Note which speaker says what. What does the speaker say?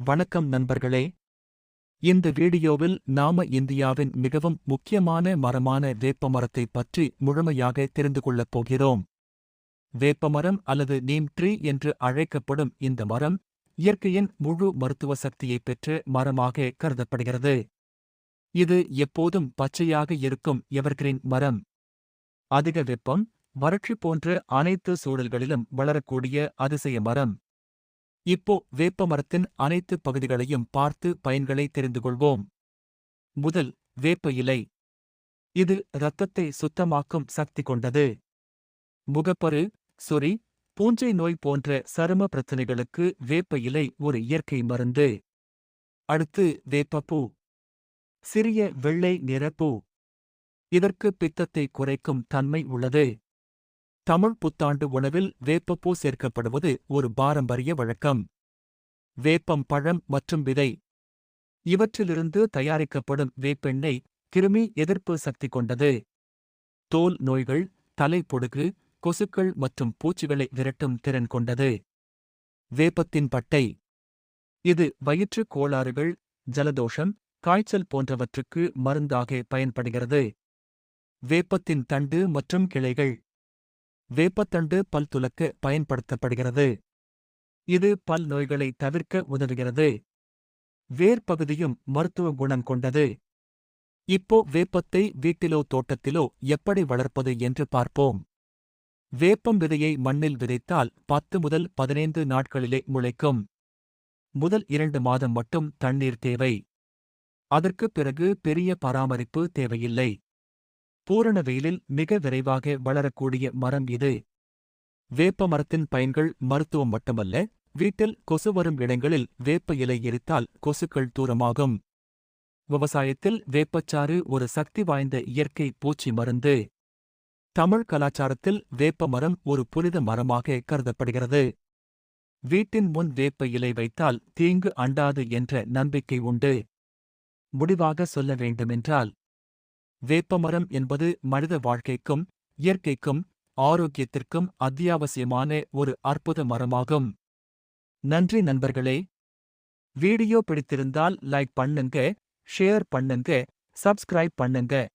Speaker 1: வணக்கம் நண்பர்களே. இந்த வீடியோவில் நாம இந்தியாவின் மிகவும் முக்கியமான மரமான வேப்பமரத்தைப் பற்றி முழுமையாக தெரிந்து கொள்ளப் போகிறோம். வேப்பமரம் அல்லது நீம் ட்ரீ என்று அழைக்கப்படும் இந்த மரம் இயற்கையின் முழு மருத்துவ சக்தியைப் பெற்ற மரமாக கருதப்படுகிறது. இது எப்போதும் பச்சையாக இருக்கும் எவர்கிரீன் மரம். அதிக வெப்பம், வறட்சி போன்ற அனைத்து சூழல்களிலும் வளரக்கூடிய அதிசய மரம். இப்போ வேப்பமரத்தின் அனைத்து பகுதிகளையும் பார்த்து பயன்களை தெரிந்து கொள்வோம். முதல், வேப்ப இலை. இது இரத்தத்தை சுத்தமாக்கும் சக்தி கொண்டது. முகப்பரு, சொறி, பூஞ்சை நோய் போன்ற சரும பிரச்சினைகளுக்கு வேப்ப இலை ஒரு இயற்கை மருந்து. அடுத்து வேப்பப்பூ. சிறிய வெள்ளை நிற பூ. இதற்கு பித்தத்தை குறைக்கும் தன்மை உள்ளது. தமிழ் புத்தாண்டு உணவில் வேப்பப்பூ சேர்க்கப்படுவது ஒரு பாரம்பரிய வழக்கம். வேப்பம் பழம் மற்றும் விதை. இவற்றிலிருந்து தயாரிக்கப்படும் வேப்பெண்ணெய் கிருமி எதிர்ப்பு சக்தி கொண்டது. தோல் நோய்கள், தலைப்பொடுகு, கொசுக்கள் மற்றும் பூச்சிகளை விரட்டும் திறன் கொண்டது. வேப்பத்தின் பட்டை. இது வயிற்றுக் கோளாறுகள், ஜலதோஷம், காய்ச்சல் போன்றவற்றுக்கு மருந்தாக பயன்படுகிறது. வேப்பத்தின் தண்டு மற்றும் கிளைகள். வேப்பத்தண்டு பல் துலக்க பயன்படுத்தப்படுகிறது. இது பல் நோய்களை தவிர்க்க உதவுகிறது. வேர் பகுதியும் மருத்துவ குணம் கொண்டது. இப்போ வேப்பத்தை வீட்டிலோ தோட்டத்திலோ எப்படி வளர்ப்பது என்று பார்ப்போம். வேப்பம் விதையை மண்ணில் விதைத்தால் 10 முதல் 15 நாட்களிலே முளைக்கும். முதல் 2 மாதம் மட்டும் தண்ணீர் தேவை. அதற்குப் பிறகு பெரிய பராமரிப்பு தேவையில்லை. பூரண வெயிலில் மிக விரைவாக வளரக்கூடிய மரம் இது. வேப்ப மரத்தின் பயன்கள் மருத்துவம் மட்டுமல்ல, வீட்டில் கொசு வரும் இடங்களில் வேப்ப இலை எரித்தால் கொசுக்கள் தூரமாகும். விவசாயத்தில் வேப்பச்சாறு ஒரு சக்தி வாய்ந்த இயற்கை பூச்சி மருந்து. தமிழ் கலாச்சாரத்தில் வேப்ப மரம் ஒரு புனித மரமாக கருதப்படுகிறது. வீட்டின் முன் வேப்ப இலை வைத்தால் தீங்கு அண்டாது என்ற நம்பிக்கை உண்டு. முடிவாக சொல்ல வேண்டுமென்றால், வேப்பமரம் என்பது மனித வாழ்க்கைக்கும் இயற்கைக்கும் ஆரோக்கியத்திற்கும் அத்தியாவசியமான ஒரு அற்புத மரமாகும். நன்றி நண்பர்களே. வீடியோ பிடித்திருந்தால் லைக் பண்ணுங்க, ஷேர் பண்ணுங்க, சப்ஸ்கிரைப் பண்ணுங்க.